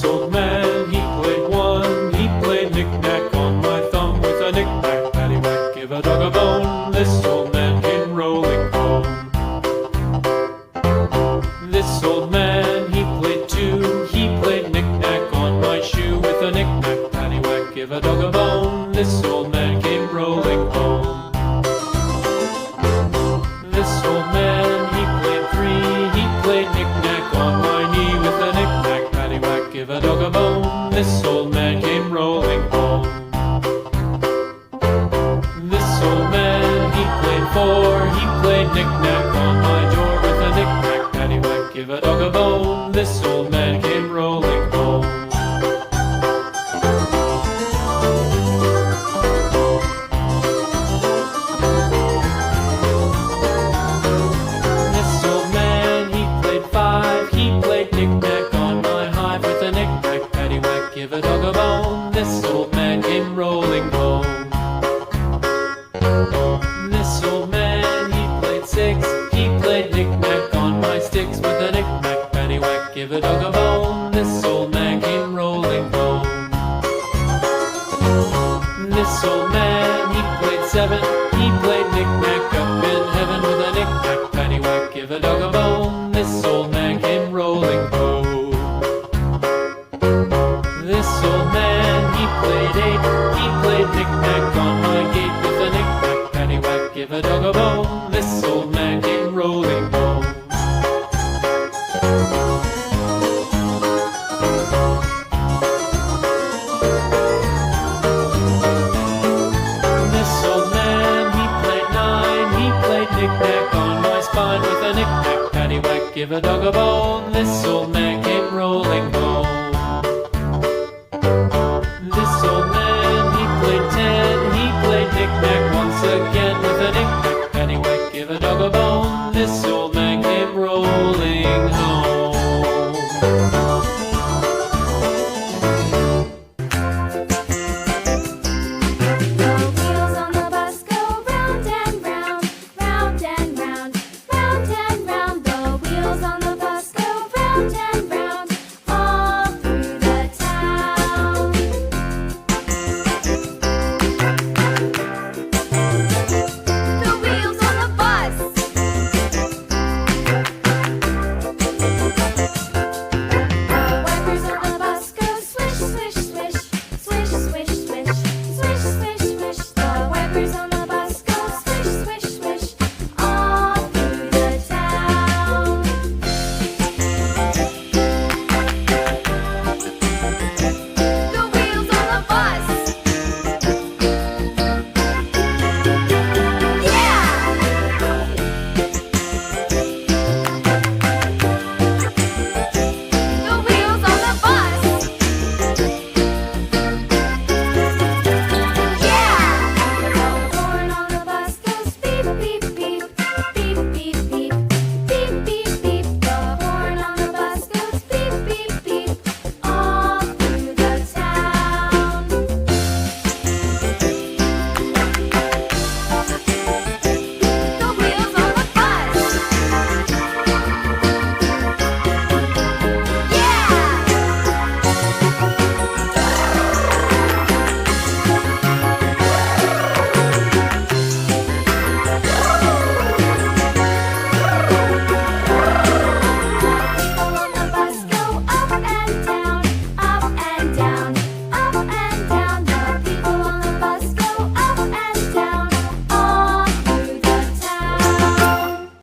old man, he played one. He played knick-knack on my thumb with a knick-knack, paddywhack, give a dog a bone. This old man came rolling home. This old man, he played two. He played knick-knack on my shoe with a knick-knack, paddywhack, give a dog a bone. This old man came rolling home. This old man, he played three. He played knick-knack on my knee with a knick-knack, paddywhack, give a dog a bone. This old man came rolling home. This old man, he played four. He played knick-knack on my door with a knick-knack, paddywhack, give a dog a bone. This old man came rolling home. This old man, he played five. He played knick-knack on my hive with a knick-knack, paddywhack, give a dog a bone. This old man came rolling home. This old man, he played six. He played knick-knack on my sticks with a knick-knack, paddywhack, give a dog a bone. This old man came rolling home. This old man, he played seven. He played knick-knack up in heaven with a knick-knack, paddywhack, give a dog a bone. This old man came rolling home. This old man, he played eight. He played knick-knack on my gate with a knick-knack, paddywhack, give a dog a bone. This old man came rolling home. This old man, he played nine. He played knick-knack on my spine with a knick-knack, paddywhack, give a dog a bone. This old man